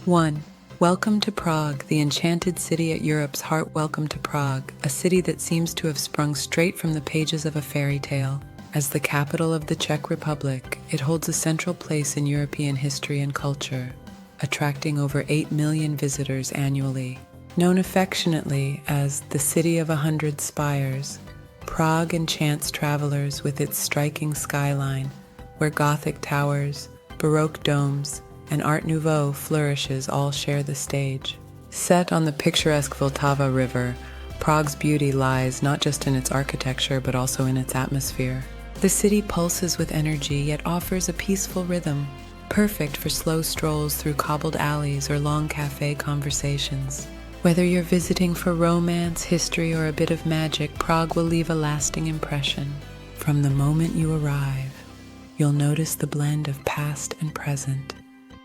1. Welcome to Prague, the enchanted city at Europe's heart. Welcome to Prague, a city that seems to have sprung straight from the pages of a fairy tale. As the capital of the Czech Republic, it holds a central place in European history and culture, attracting over 8 million visitors annually. Known affectionately as the City of 100 Spires, Prague enchants travelers with its striking skyline, where Gothic towers, Baroque domes, and Art Nouveau flourishes all share the stage. Set on the picturesque Vltava River, Prague's beauty lies not just in its architecture but also in its atmosphere. The city pulses with energy yet offers a peaceful rhythm, perfect for slow strolls through cobbled alleys or long cafe conversations. Whether you're visiting for romance, history, or a bit of magic, Prague will leave a lasting impression. From the moment you arrive, you'll notice the blend of past and present.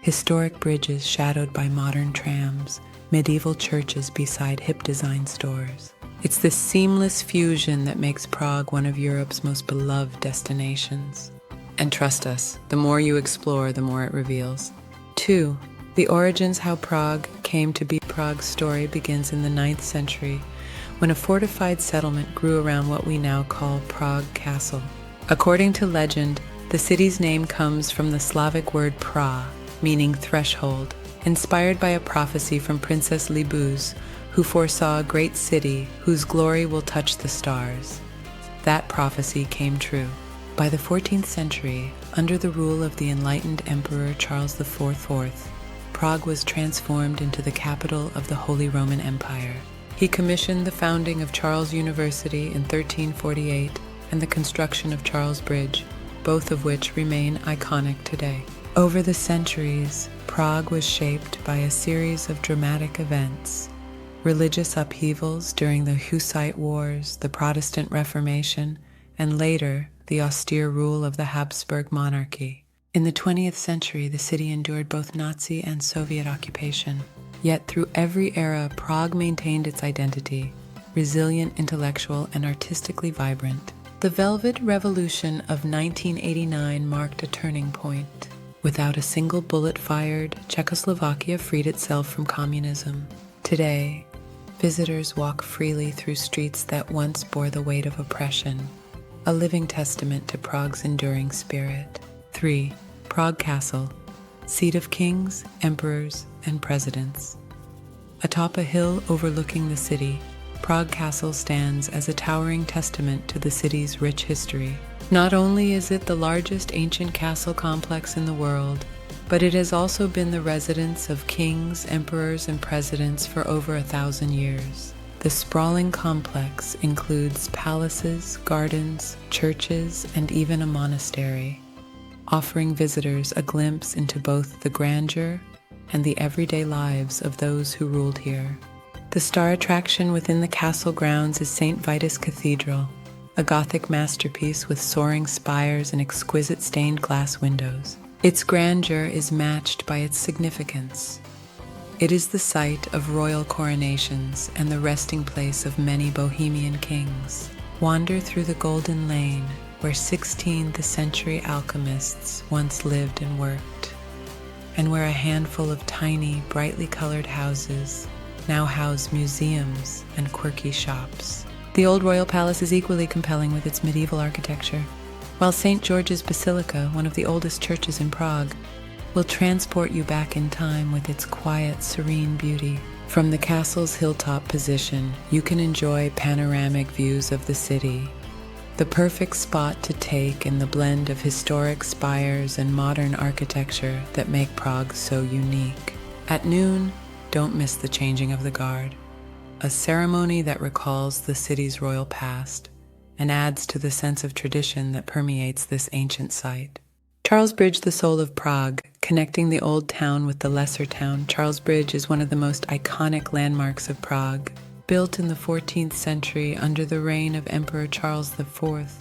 Historic bridges shadowed by modern trams, medieval churches beside hip design stores. It's this seamless fusion that makes Prague one of Europe's most beloved destinations. And trust us, the more you explore, the more it reveals. 2. The origins how Prague came to be. Prague's story begins in the 9th century, when a fortified settlement grew around what we now call Prague Castle. According to legend, the city's name comes from the Slavic word pra, meaning threshold, inspired by a prophecy from Princess Libuz, who foresaw a great city whose glory will touch the stars. That prophecy came true. By the 14th century, under the rule of the enlightened Emperor Charles IV, Prague was transformed into the capital of the Holy Roman Empire. He commissioned the founding of Charles University in 1348 and the construction of Charles Bridge, both of which remain iconic today. Over the centuries, Prague was shaped by a series of dramatic events: religious upheavals during the Hussite Wars, the Protestant Reformation, and later, the austere rule of the Habsburg monarchy. In the 20th century, the city endured both Nazi and Soviet occupation. Yet through every era, Prague maintained its identity, resilient, intellectual, and artistically vibrant. The Velvet Revolution of 1989 marked a turning point. Without a single bullet fired, Czechoslovakia freed itself from communism. Today, visitors walk freely through streets that once bore the weight of oppression, a living testament to Prague's enduring spirit. 3. Prague Castle, seat of kings, emperors, and presidents. Atop a hill overlooking the city, Prague Castle stands as a towering testament to the city's rich history. Not only is it the largest ancient castle complex in the world, but it has also been the residence of kings, emperors, and presidents for over 1,000 years. The sprawling complex includes palaces, gardens, churches, and even a monastery, offering visitors a glimpse into both the grandeur and the everyday lives of those who ruled here. The star attraction within the castle grounds is St. Vitus Cathedral, a Gothic masterpiece with soaring spires and exquisite stained glass windows. Its grandeur is matched by its significance. It is the site of royal coronations and the resting place of many Bohemian kings. Wander through the Golden Lane, where 16th century alchemists once lived and worked, and where a handful of tiny, brightly colored houses now house museums and quirky shops. The old royal palace is equally compelling with its medieval architecture, while St. George's Basilica, one of the oldest churches in Prague, will transport you back in time with its quiet, serene beauty. From the castle's hilltop position, you can enjoy panoramic views of the city, the perfect spot to take in the blend of historic spires and modern architecture that make Prague so unique. At noon, don't miss the changing of the guard, a ceremony that recalls the city's royal past and adds to the sense of tradition that permeates this ancient site. Charles Bridge, the soul of Prague, connecting the old town with the lesser town. Charles Bridge is one of the most iconic landmarks of Prague. Built in the 14th century under the reign of Emperor Charles IV,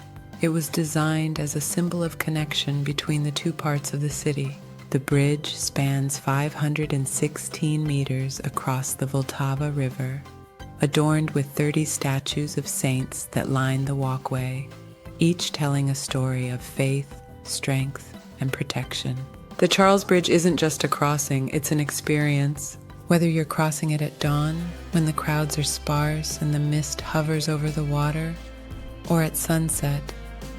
it was designed as a symbol of connection between the two parts of the city. The bridge spans 516 meters across the Vltava River, adorned with 30 statues of saints that line the walkway, each telling a story of faith, strength, and protection. The Charles Bridge isn't just a crossing, it's an experience. Whether you're crossing it at dawn, when the crowds are sparse and the mist hovers over the water, or at sunset,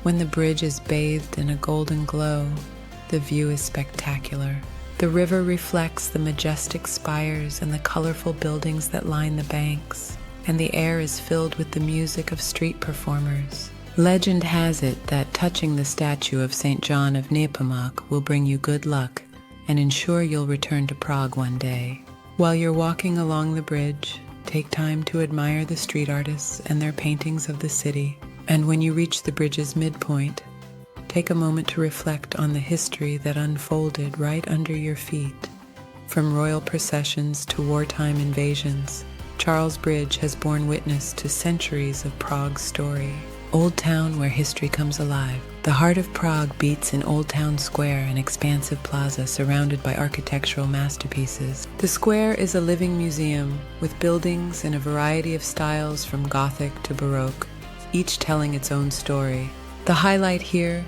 when the bridge is bathed in a golden glow, the view is spectacular. The river reflects the majestic spires and the colorful buildings that line the banks, and the air is filled with the music of street performers. Legend has it that touching the statue of St. John of Nepomuk will bring you good luck and ensure you'll return to Prague one day. While you're walking along the bridge, take time to admire the street artists and their paintings of the city. And when you reach the bridge's midpoint, take a moment to reflect on the history that unfolded right under your feet. From royal processions to wartime invasions, Charles Bridge has borne witness to centuries of Prague's story. Old Town, where history comes alive. The heart of Prague beats in Old Town Square, an expansive plaza surrounded by architectural masterpieces. The square is a living museum with buildings in a variety of styles from Gothic to Baroque, each telling its own story. The highlight here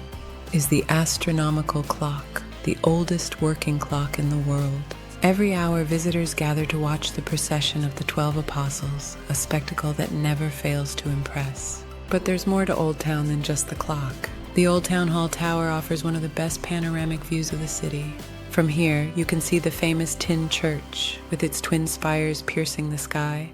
is the astronomical clock, the oldest working clock in the world. Every hour, visitors gather to watch the procession of the 12 Apostles, a spectacle that never fails to impress. But there's more to Old Town than just the clock. The Old Town Hall Tower offers one of the best panoramic views of the city. From here, you can see the famous Tin Church, with its twin spires piercing the sky,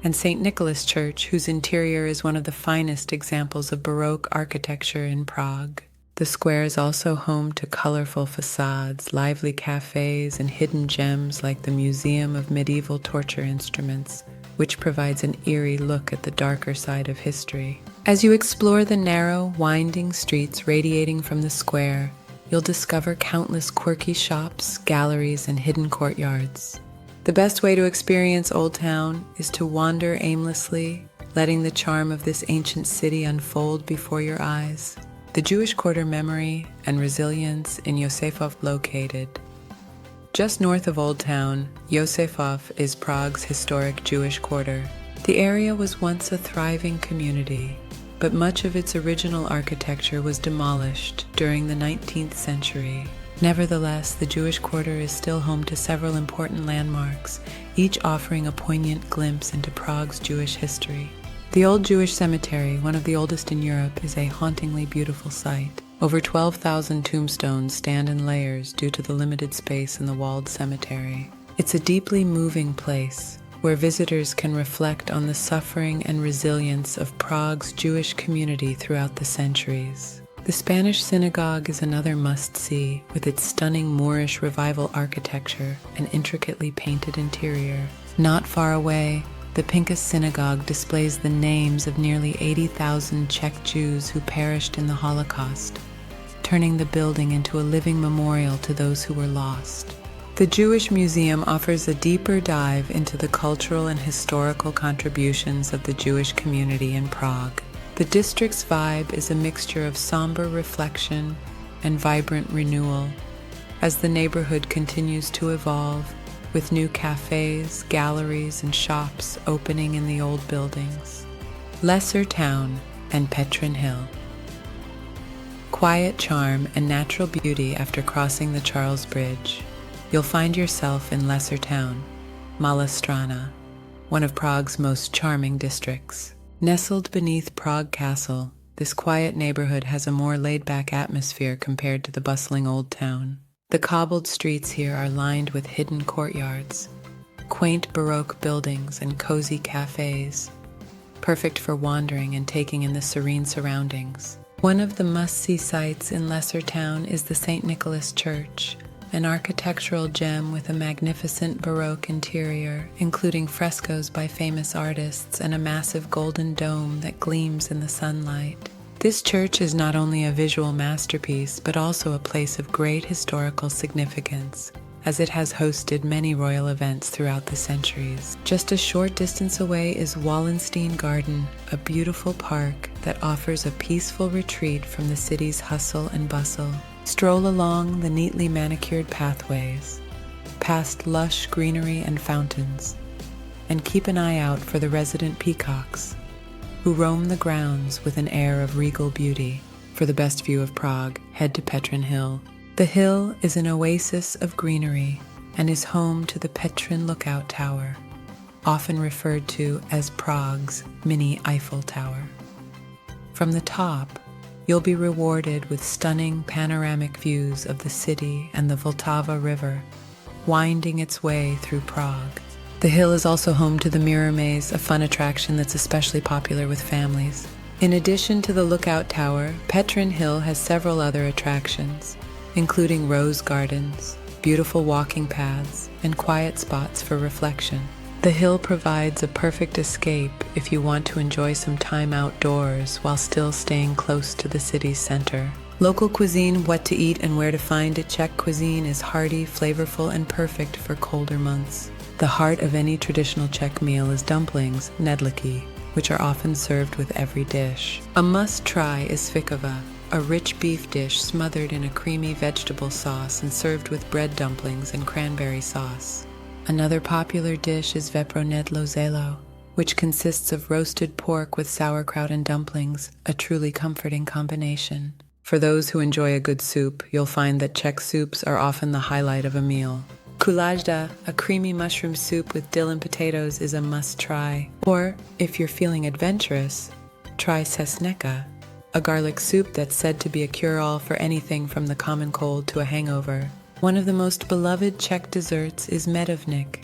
and St. Nicholas Church, whose interior is one of the finest examples of Baroque architecture in Prague. The square is also home to colorful facades, lively cafes, and hidden gems like the Museum of Medieval Torture Instruments, which provides an eerie look at the darker side of history. As you explore the narrow, winding streets radiating from the square, you'll discover countless quirky shops, galleries, and hidden courtyards. The best way to experience Old Town is to wander aimlessly, letting the charm of this ancient city unfold before your eyes. The Jewish Quarter memory and resilience in Josefov located. Just north of Old Town, Josefov is Prague's historic Jewish quarter. The area was once a thriving community, but much of its original architecture was demolished during the 19th century. Nevertheless, the Jewish quarter is still home to several important landmarks, each offering a poignant glimpse into Prague's Jewish history. The Old Jewish Cemetery, one of the oldest in Europe, is a hauntingly beautiful sight. Over 12,000 tombstones stand in layers due to the limited space in the walled cemetery. It's a deeply moving place where visitors can reflect on the suffering and resilience of Prague's Jewish community throughout the centuries. The Spanish Synagogue is another must-see, with its stunning Moorish Revival architecture and intricately painted interior. Not far away, the Pinkas Synagogue displays the names of nearly 80,000 Czech Jews who perished in the Holocaust, turning the building into a living memorial to those who were lost. The Jewish Museum offers a deeper dive into the cultural and historical contributions of the Jewish community in Prague. The district's vibe is a mixture of somber reflection and vibrant renewal, as the neighborhood continues to evolve, with new cafes, galleries, and shops opening in the old buildings. Lesser Town and Petrin Hill. Quiet charm and natural beauty after crossing the Charles Bridge. You'll find yourself in Lesser Town, Mala Strana, one of Prague's most charming districts. Nestled beneath Prague Castle, this quiet neighborhood has a more laid-back atmosphere compared to the bustling Old Town. The cobbled streets here are lined with hidden courtyards, quaint Baroque buildings, and cozy cafes, perfect for wandering and taking in the serene surroundings. One of the must-see sights in Lesser Town is the St. Nicholas Church, an architectural gem with a magnificent Baroque interior, including frescoes by famous artists and a massive golden dome that gleams in the sunlight. This church is not only a visual masterpiece, but also a place of great historical significance, as it has hosted many royal events throughout the centuries. Just a short distance away is Wallenstein Garden, a beautiful park that offers a peaceful retreat from the city's hustle and bustle. Stroll along the neatly manicured pathways, past lush greenery and fountains, and keep an eye out for the resident peacocks, who roam the grounds with an air of regal beauty. For the best view of Prague, head to Petrin Hill. The hill is an oasis of greenery and is home to the Petrin Lookout Tower, often referred to as Prague's mini Eiffel Tower. From the top, you'll be rewarded with stunning panoramic views of the city and the Vltava River, winding its way through Prague. The hill is also home to the Mirror Maze, a fun attraction that's especially popular with families. In addition to the Lookout Tower, Petrin Hill has several other attractions, including rose gardens, beautiful walking paths, and quiet spots for reflection. The hill provides a perfect escape if you want to enjoy some time outdoors while still staying close to the city's center. Local cuisine, what to eat and where to find it. Czech cuisine is hearty, flavorful, and perfect for colder months. The heart of any traditional Czech meal is dumplings, nedlíky, which are often served with every dish. A must-try is fikova, a rich beef dish smothered in a creamy vegetable sauce and served with bread dumplings and cranberry sauce. Another popular dish is vepronedlo zelo, which consists of roasted pork with sauerkraut and dumplings, a truly comforting combination. For those who enjoy a good soup, you'll find that Czech soups are often the highlight of a meal. Kulajda, a creamy mushroom soup with dill and potatoes, is a must-try. Or, if you're feeling adventurous, try sesneka, a garlic soup that's said to be a cure-all for anything from the common cold to a hangover. One of the most beloved Czech desserts is medovnik,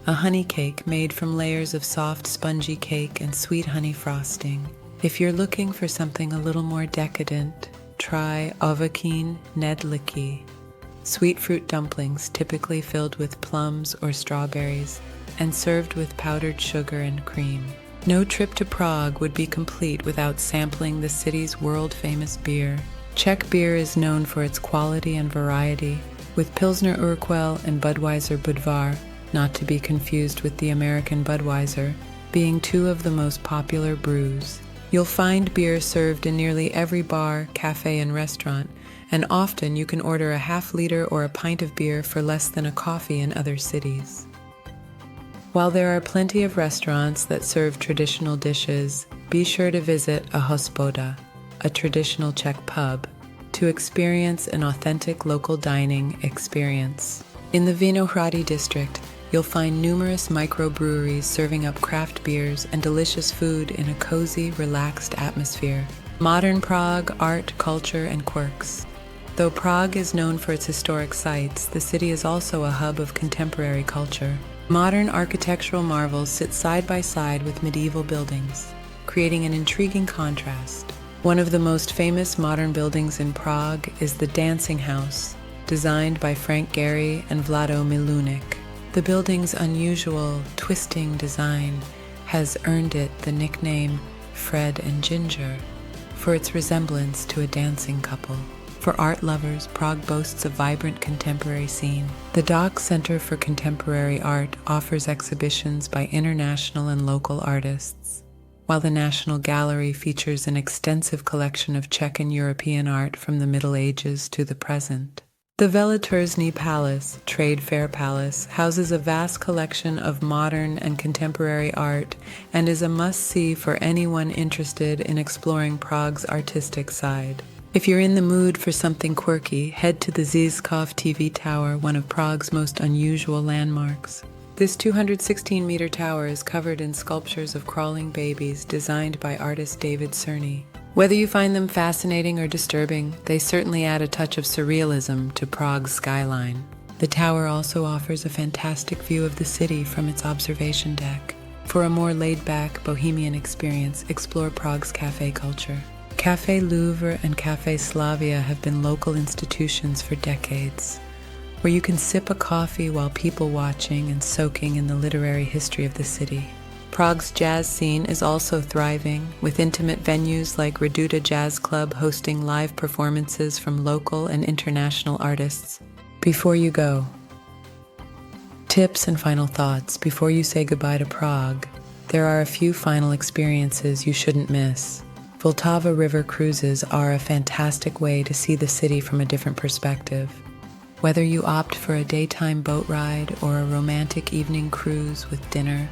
a honey cake made from layers of soft, spongy cake and sweet honey frosting. If you're looking for something a little more decadent, try ovakin nedlíky, sweet fruit dumplings typically filled with plums or strawberries and served with powdered sugar and cream. No trip to Prague would be complete without sampling the city's world-famous beer. Czech beer is known for its quality and variety, with Pilsner Urquell and Budweiser Budvar, not to be confused with the American Budweiser, being two of the most popular brews. You'll find beer served in nearly every bar, cafe, and restaurant, and often you can order a half-liter or a pint of beer for less than a coffee in other cities. While there are plenty of restaurants that serve traditional dishes, be sure to visit a hospoda, a traditional Czech pub, to experience an authentic local dining experience. In the Vinohrady district, you'll find numerous microbreweries serving up craft beers and delicious food in a cozy, relaxed atmosphere. Modern Prague, art, culture, and quirks. Though Prague is known for its historic sites, the city is also a hub of contemporary culture. Modern architectural marvels sit side by side with medieval buildings, creating an intriguing contrast. One of the most famous modern buildings in Prague is the Dancing House, designed by Frank Gehry and Vlado Milunik. The building's unusual, twisting design has earned it the nickname Fred and Ginger for its resemblance to a dancing couple. For art lovers, Prague boasts a vibrant contemporary scene. The Dock Center for Contemporary Art offers exhibitions by international and local artists, while the National Gallery features an extensive collection of Czech and European art from the Middle Ages to the present. The Velitursny Palace, Trade Fair Palace, houses a vast collection of modern and contemporary art and is a must-see for anyone interested in exploring Prague's artistic side. If you're in the mood for something quirky, head to the Žižkov TV Tower, one of Prague's most unusual landmarks. This 216-meter tower is covered in sculptures of crawling babies designed by artist David Cerny. Whether you find them fascinating or disturbing, they certainly add a touch of surrealism to Prague's skyline. The tower also offers a fantastic view of the city from its observation deck. For a more laid-back, bohemian experience, explore Prague's cafe culture. Café Louvre and Café Slavia have been local institutions for decades, where you can sip a coffee while people watching and soaking in the literary history of the city. Prague's jazz scene is also thriving, with intimate venues like Reduta Jazz Club hosting live performances from local and international artists. Before you go, tips and final thoughts. Before you say goodbye to Prague, there are a few final experiences you shouldn't miss. Vltava River cruises are a fantastic way to see the city from a different perspective. Whether you opt for a daytime boat ride or a romantic evening cruise with dinner,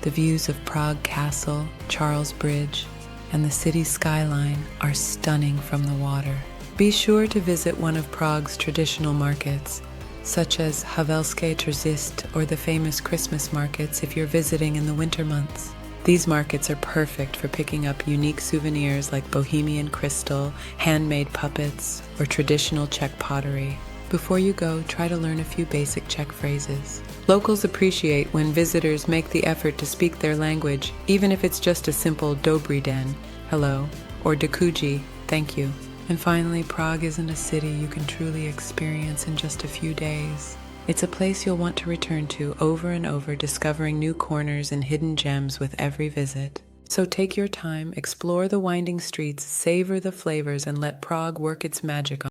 the views of Prague Castle, Charles Bridge, and the city's skyline are stunning from the water. Be sure to visit one of Prague's traditional markets, such as Havelské Tržiště or the famous Christmas markets if you're visiting in the winter months. These markets are perfect for picking up unique souvenirs like Bohemian crystal, handmade puppets, or traditional Czech pottery. Before you go, try to learn a few basic Czech phrases. Locals appreciate when visitors make the effort to speak their language, even if it's just a simple Dobrý den, hello, or Děkuji, thank you. And finally, Prague isn't a city you can truly experience in just a few days. It's a place you'll want to return to over and over, discovering new corners and hidden gems with every visit. So take your time, explore the winding streets, savor the flavors, and let Prague work its magic on